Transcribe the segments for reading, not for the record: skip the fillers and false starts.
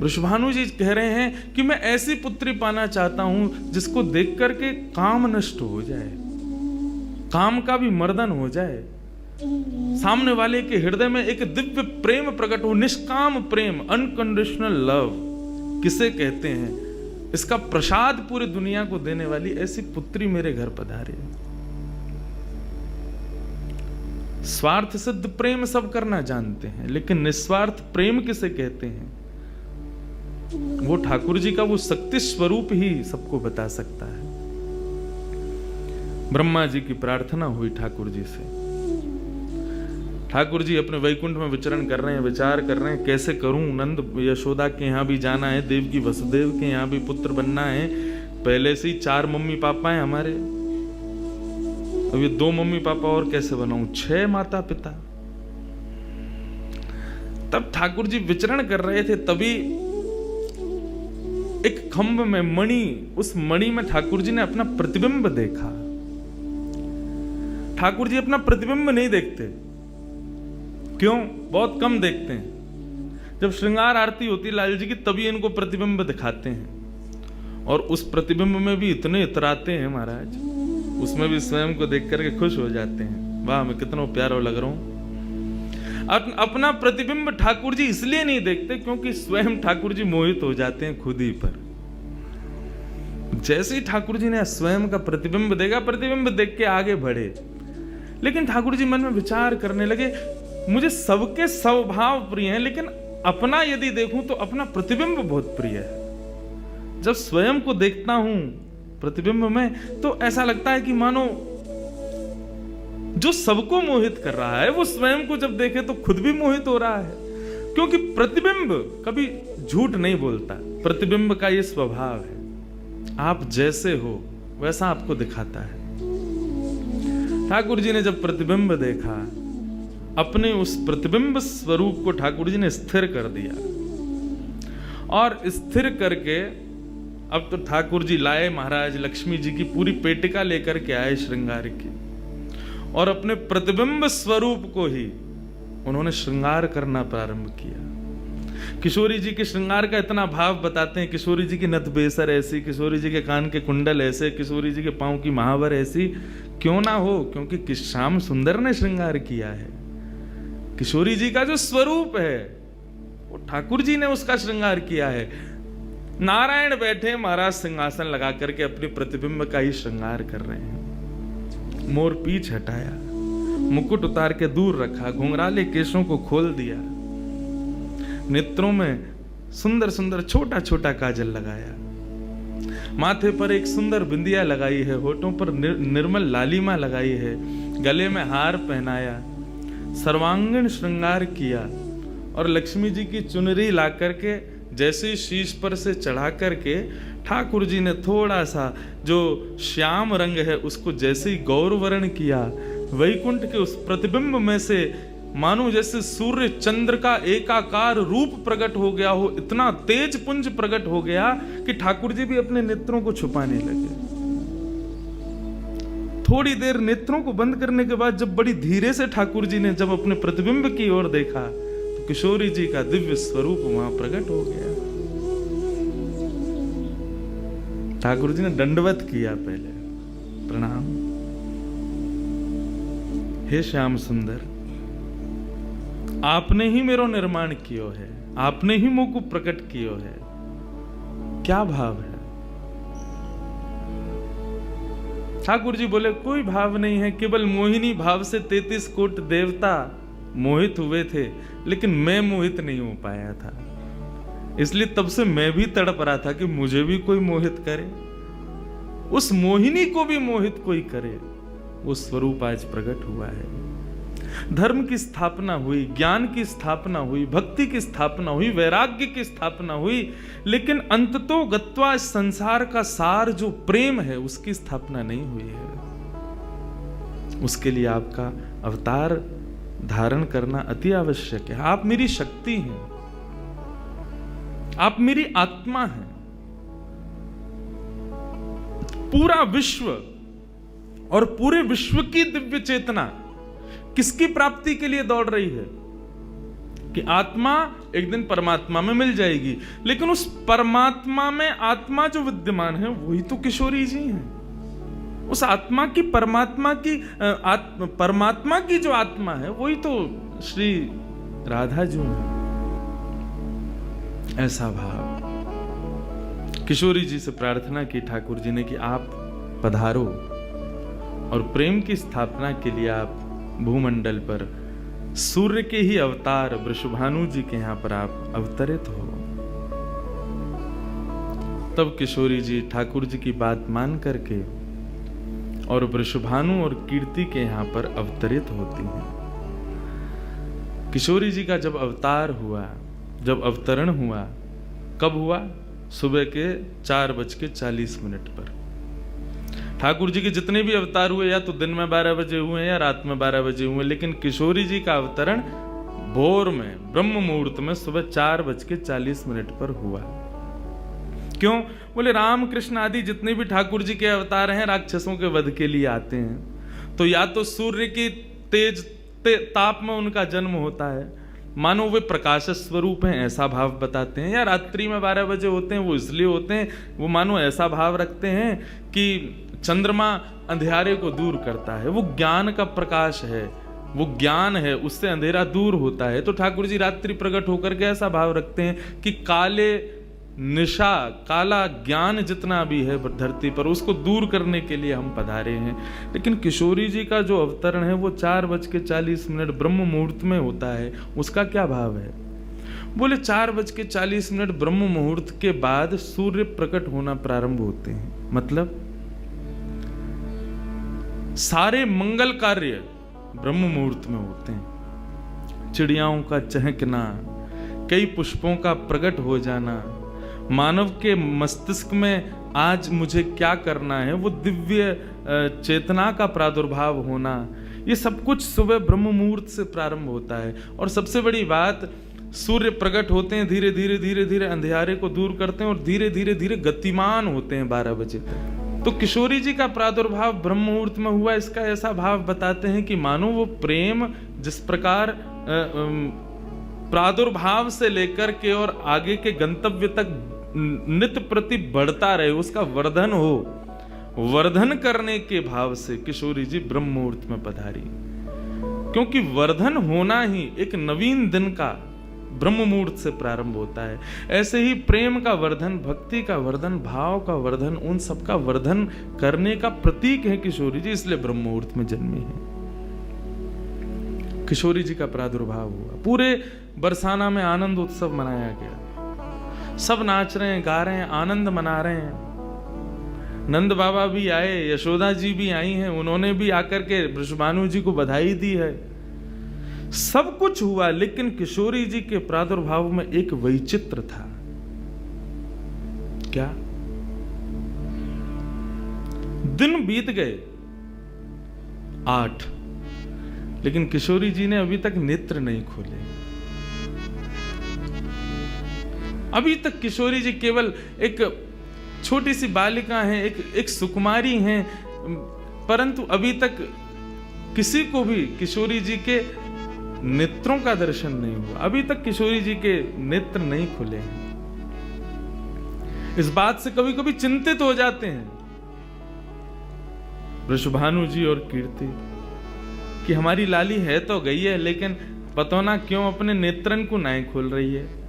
वृषभानु जी कह रहे हैं कि मैं ऐसी पुत्री पाना चाहता हूं जिसको देख करके काम नष्ट हो जाए, काम का भी मर्दन हो जाए, सामने वाले के हृदय में एक दिव्य प्रेम प्रकट हो, निष्काम प्रेम, अनकंडीशनल लव किसे कहते हैं, इसका प्रसाद पूरी दुनिया को देने वाली ऐसी पुत्री मेरे घर पधारे। स्वार्थ सिद्ध प्रेम सब करना जानते हैं, लेकिन निस्वार्थ प्रेम किसे कहते हैं, वो ठाकुर जी का वो शक्ति स्वरूप ही सबको बता सकता है। ब्रह्मा जी की प्रार्थना हुई ठाकुर जी से। ठाकुर जी अपने वैकुंठ में विचरण कर रहे हैं, विचार कर रहे हैं कैसे करूं, नंद यशोदा के यहाँ भी जाना है, देवकी वसुदेव के यहाँ भी पुत्र बनना है, पहले से ही 4 मम्मी पापा हैं हमारे, अब ये 2 मम्मी पापा और कैसे बनाऊं, 6 माता पिता। तब ठाकुर जी विचरण कर रहे थे, तभी एक खंभ में मणि, उस मणि में ठाकुर जी ने अपना प्रतिबिंब देखा। ठाकुर जी अपना प्रतिबिंब नहीं देखते, क्यों? बहुत कम देखते हैं। जब श्रृंगार आरती होती है लाल जी की, तभी इनको प्रतिबिंब दिखाते हैं, और उस प्रतिबिंब में भी इतने इतराते हैं महाराज, उसमें भी स्वयं को देख करके खुश हो जाते हैं, वाह मैं कितना प्यारा लग रहा हूं। अपना प्रतिबिंब ठाकुर जी इसलिए नहीं देखते क्योंकि स्वयं ठाकुर जी मोहित हो जाते हैं खुद ही पर। जैसे ही ठाकुर जी ने स्वयं का प्रतिबिंब देखा, प्रतिबिंब देख के आगे बढ़े, लेकिन ठाकुर जी मन में विचार करने लगे, मुझे सबके स्वभाव प्रिय हैं, लेकिन अपना यदि देखूं तो अपना प्रतिबिंब बहुत प्रिय है। जब स्वयं को देखता हूं प्रतिबिंब में, तो ऐसा लगता है कि मानो जो सबको मोहित कर रहा है वो स्वयं को जब देखे तो खुद भी मोहित हो रहा है, क्योंकि प्रतिबिंब कभी झूठ नहीं बोलता। प्रतिबिंब का ये स्वभाव है, आप जैसे हो वैसा आपको दिखाता है। ठाकुर जी ने जब प्रतिबिंब देखा, अपने उस प्रतिबिंब स्वरूप को ठाकुर जी ने स्थिर कर दिया, और स्थिर करके अब तो ठाकुर जी लाए महाराज लक्ष्मी जी की पूरी पेटिका लेकर के आए श्रृंगार की, और अपने प्रतिबिंब स्वरूप को ही उन्होंने श्रृंगार करना प्रारंभ किया। किशोरी जी के श्रृंगार का इतना भाव बताते हैं, किशोरी जी की नथ बेसर ऐसी, किशोरी जी के कान के कुंडल ऐसे, किशोरी जी के पांव की महावर ऐसी, क्यों ना हो, क्योंकि श्याम सुंदर ने श्रृंगार किया है। किशोरी जी का जो स्वरूप है वो ठाकुर जी ने उसका श्रृंगार किया है। नारायण बैठे महाराज सिंहासन लगा करके अपने प्रतिबिंब का ही श्रृंगार कर रहे हैं। मोर पीछ हटाया, मुकुट उतार के दूर रखा, घुंघराले केशों को खोल दिया, नेत्रों में सुंदर सुंदर छोटा छोटा काजल लगाया, माथे पर एक सुंदर बिंदिया लगाई है, होठों पर निर्मल लालिमा लगाई है, गले में हार पहनाया, सर्वांगीण श्रृंगार किया, और लक्ष्मी जी की चुनरी ला करके जैसे शीश पर से चढ़ा करके ठाकुर जी ने थोड़ा सा जो श्याम रंग है उसको जैसे ही गौरवर्ण किया, वैकुंठ के उस प्रतिबिंब में से मानो जैसे सूर्य चंद्र का एकाकार रूप प्रकट हो गया हो, इतना तेज पुंज प्रकट हो गया कि ठाकुर जी भी अपने नेत्रों को छुपाने लगे। थोड़ी देर नेत्रों को बंद करने के बाद जब बड़ी धीरे से ठाकुर जी ने जब अपने प्रतिबिंब की ओर देखा, तो किशोरी जी का दिव्य स्वरूप वहां प्रकट हो गया। ठाकुर जी ने दंडवत किया, पहले प्रणाम, हे श्याम सुंदर, आपने ही मेरो निर्माण कियो है, आपने ही मोको प्रकट कियो है। क्या भाव है? ठाकुर जी बोले कोई भाव नहीं है, केवल मोहिनी भाव से 33 कोट देवता मोहित हुए थे, लेकिन मैं मोहित नहीं हो पाया था, इसलिए तब से मैं भी तड़प रहा था कि मुझे भी कोई मोहित करे, उस मोहिनी को भी मोहित कोई करे। वो स्वरूप आज प्रकट हुआ है। धर्म की स्थापना हुई, ज्ञान की स्थापना हुई, भक्ति की स्थापना हुई, वैराग्य की स्थापना हुई, लेकिन अंततो गत्वा संसार का सार जो प्रेम है उसकी स्थापना नहीं हुई है। उसके लिए आपका अवतार धारण करना अति आवश्यक है। आप मेरी शक्ति हैं, आप मेरी आत्मा हैं। पूरा विश्व और पूरे विश्व की दिव्य चेतना किसकी प्राप्ति के लिए दौड़ रही है? कि आत्मा एक दिन परमात्मा में मिल जाएगी, लेकिन उस परमात्मा में आत्मा जो विद्यमान है वही तो किशोरी जी हैं। उस आत्मा की परमात्मा की जो आत्मा है वही तो श्री राधा जी है। ऐसा भाव किशोरी जी से प्रार्थना की ठाकुर जी ने कि आप पधारो और प्रेम की स्थापना के लिए आप भूमंडल पर सूर्य के ही अवतार वृषभानु जी के यहां पर आप अवतरित हो। तब किशोरी जी ठाकुर जी की बात मान करके और वृषभानु और कीर्ति के यहां पर अवतरित होती हैं। किशोरी जी का जब अवतार हुआ, जब अवतरण हुआ, कब हुआ? सुबह के 4:40 पर। ठाकुर जी के जितने भी अवतार हुए या तो दिन में 12 बजे हुए या रात में 12 बजे हुए, लेकिन किशोरी जी का अवतरण भोर में ब्रह्म मुहूर्त में सुबह 4:40 पर हुआ। क्यों? बोले राम कृष्ण आदि जितने भी ठाकुर जी के अवतार हैं राक्षसों के वध के लिए आते हैं, तो या तो सूर्य की तेज ताप में उनका जन्म होता है, मानो वे प्रकाश स्वरूप हैं ऐसा भाव बताते हैं, या रात्रि में 12 बजे होते हैं वो इसलिए होते हैं, वो मानो ऐसा भाव रखते हैं कि चंद्रमा अंधेरे को दूर करता है, वो ज्ञान का प्रकाश है, वो ज्ञान है, उससे अंधेरा दूर होता है। तो ठाकुर जी रात्रि प्रकट होकर के ऐसा भाव रखते हैं कि काले निशा, काला ज्ञान जितना भी है धरती पर उसको दूर करने के लिए हम पधारे हैं। लेकिन किशोरी जी का जो अवतरण है वो 4:40 ब्रह्म मुहूर्त में होता है। उसका क्या भाव है? बोले 4:40 ब्रह्म मुहूर्त के बाद सूर्य प्रकट होना प्रारंभ होते हैं। मतलब सारे मंगल कार्य ब्रह्म मुहूर्त में होते हैं। चिड़ियाओं का चहकना, कई पुष्पों का प्रकट हो जाना, मानव के मस्तिष्क में आज मुझे क्या करना है, वो दिव्य चेतना का प्रादुर्भाव होना, ये सब कुछ सुबह ब्रह्म मुहूर्त से प्रारंभ होता है। और सबसे बड़ी बात, सूर्य प्रकट होते हैं, धीरे धीरे धीरे धीरे अंधेरे को दूर करते हैं और धीरे धीरे धीरे गतिमान होते हैं 12 बजे तक। तो किशोरी जी का प्रादुर्भाव ब्रह्म मुहूर्त में हुआ, इसका ऐसा भाव बताते हैं कि मानो वो प्रेम जिस प्रकार प्रादुर्भाव से लेकर के और आगे के गंतव्य तक नित्य प्रति बढ़ता रहे, उसका वर्धन हो, वर्धन करने के भाव से किशोरी जी ब्रह्म मुहूर्त में पधारी। क्योंकि वर्धन होना ही एक नवीन दिन का ब्रह्म मुहूर्त से प्रारंभ होता है। ऐसे ही प्रेम का वर्धन, भक्ति का वर्धन, भाव का वर्धन, उन सब का वर्धन करने का प्रतीक है किशोरी जी, इसलिए ब्रह्म मुहूर्त में जन्मी है। किशोरी जी का प्रादुर्भाव हुआ, पूरे बरसाना में आनंद उत्सव मनाया गया, सब नाच रहे हैं, गा रहे हैं, आनंद मना रहे हैं। नंद बाबा भी आए, यशोदा जी भी आई हैं, उन्होंने भी आकर के वृषभानु जी को बधाई दी है। सब कुछ हुआ, लेकिन किशोरी जी के प्रादुर्भाव में एक वैचित्र था। क्या? दिन बीत गए 8, लेकिन किशोरी जी ने अभी तक नेत्र नहीं खोले। अभी तक किशोरी जी केवल एक छोटी सी बालिका हैं, एक सुकुमारी हैं, परंतु अभी तक किसी को भी किशोरी जी के नेत्रों का दर्शन नहीं हुआ। अभी तक किशोरी जी के नेत्र नहीं खुले हैं। इस बात से कभी कभी चिंतित हो जाते हैं वृषभानु जी और कीर्ति कि हमारी लाली है तो गई है, लेकिन पता ना क्यों अपने नेत्रन को नहीं खोल रही है।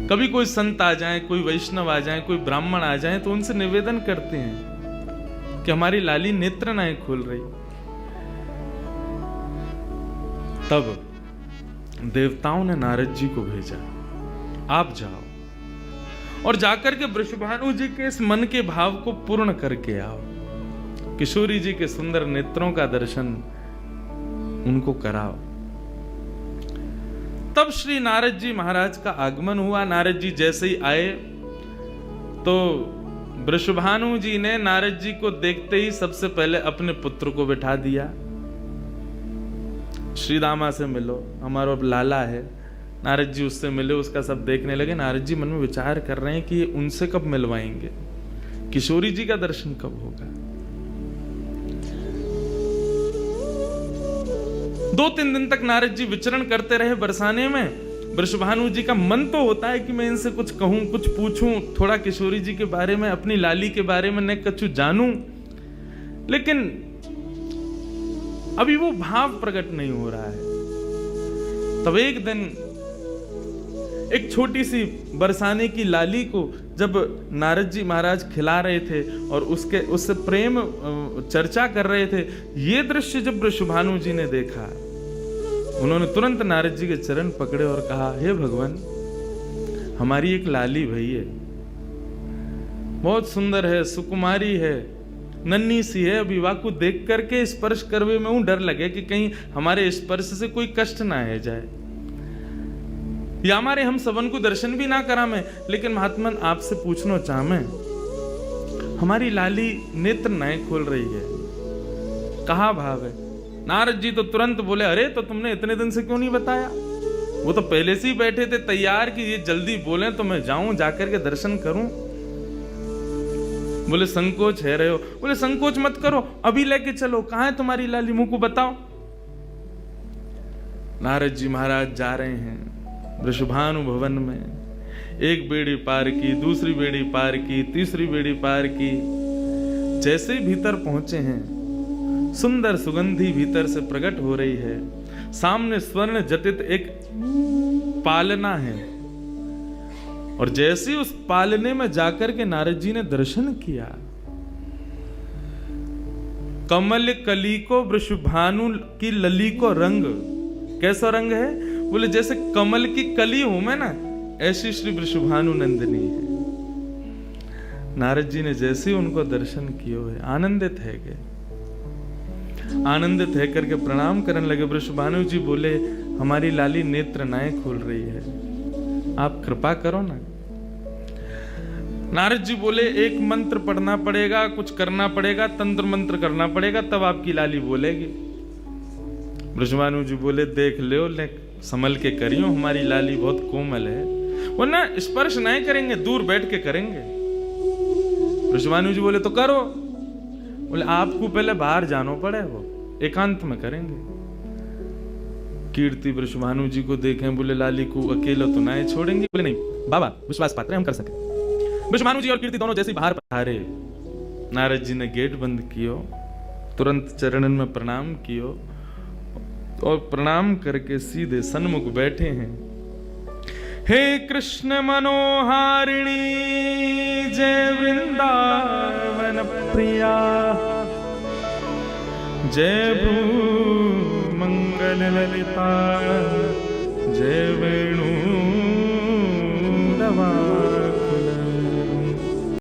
कभी कोई संत आ जाए, कोई वैष्णव आ जाए, कोई ब्राह्मण आ जाए, तो उनसे निवेदन करते हैं कि हमारी लाली नेत्र नहीं खोल रही। तब देवताओं ने नारद जी को भेजा, आप जाओ और जाकर के वृषभानु जी के इस मन के भाव को पूर्ण करके आओ, किशोरी जी के सुंदर नेत्रों का दर्शन उनको कराओ। तब श्री नारद जी महाराज का आगमन हुआ। नारद जी जैसे ही आए तो वृषभानु जी ने नारद जी को देखते ही सबसे पहले अपने पुत्र को बिठा दिया। श्री दामा से मिलो, हमारा लाला है। नारद जी उससे मिले, उसका सब देखने लगे। नारद जी मन में विचार कर रहे हैं कि उनसे कब मिलवाएंगे, किशोरी जी का दर्शन कब होगा। 2-3 दिन तक नारद जी विचरण करते रहे बरसाने में, वृषभानु जी का मन तो होता है कि मैं इनसे कुछ कहूं, कुछ पूछूं, थोड़ा किशोरी जी के बारे में, अपनी लाली के बारे में न कछु जानूं, लेकिन अभी वो भाव प्रकट नहीं हो रहा है। तब एक दिन एक छोटी सी बरसाने की लाली को जब नारद जी महाराज खिला रहे थे और उससे प्रेम चर्चा कर रहे थे, ये दृश्य जब वृषभानु जी ने देखा, उन्होंने तुरंत नारद जी के चरण पकड़े और कहा, हे भगवान, हमारी एक लाली भई है, बहुत सुंदर है, सुकुमारी है, नन्ही सी है, अभी वाकु देख करके स्पर्श करवे में ऊं डर लगे कि कहीं हमारे स्पर्श से कोई कष्ट ना है जाए, या हमारे हम सबन को दर्शन भी ना करा में। लेकिन महात्मन आपसे पूछना चाह मैं, हमारी लाली नेत्र नए खोल रही है, कहा भाव है? नारद जी तो तुरंत बोले, अरे तो तुमने इतने दिन से क्यों नहीं बताया? वो तो पहले से ही बैठे थे तैयार कि ये जल्दी बोले तो मैं जाऊं, जाकर के दर्शन करूं। बोले संकोच है रहे हो? बोले संकोच मत करो, अभी लेके चलो, कहां है तुम्हारी लाली, मुंह को बताओ। नारद जी महाराज जा रहे हैं वृषभानु भवन में, एक बेड़ी पार की, दूसरी बेड़ी पार की, तीसरी बेड़ी पार की। जैसे ही भीतर पहुंचे हैं, सुंदर सुगंधी भीतर से प्रकट हो रही है। सामने स्वर्ण जटित एक पालना है, और जैसे उस पालने में जाकर के नारद जी ने दर्शन किया, कमल कली को वृषभानु की लली को रंग, कैसा रंग है? बोले जैसे कमल की कली हूं मैं ना, ऐसी श्री वृषभानु नंदिनी है। नारद जी ने जैसे उनको दर्शन किए है, आनंदित है गए, आनंदित है करके प्रणाम करने लगे। वृषभानु जी बोले, हमारी लाली नेत्र नाए खोल रही है, आप कृपा करो ना। नारद जी बोले, एक मंत्र पढ़ना पड़ेगा, कुछ करना पड़ेगा, तंत्र मंत्र करना पड़ेगा, तब आपकी लाली बोलेगी। वृषभानु जी बोले, देख लो, ले संभल के करियो, हमारी लाली बहुत कोमल है, वो ना स्पर्श नहीं करेंगे, दूर बैठ के करेंगे। वृषभानु जी बोले, तो करो। बोले, आपको पहले बाहर जानो पड़े, वो एकांत में करेंगे। कीर्ति वृषभानु जी को देखें, बोले लाली को अकेला तो ना छोड़ेंगे। बोले नहीं बाबा, विश्वास पात्र हम कर सके। वृषभानु जी और कीर्ति दोनों जैसे बाहर पधारे, नारद जी ने गेट बंद कियो, तुरंत चरणन में प्रणाम कियो, और प्रणाम करके सीधे सन्मुख बैठे हैं। हे कृष्ण मनोहारिणी जय वृंदावन प्रिया, जय भू मंगल ललिता, जय वेणु रवा।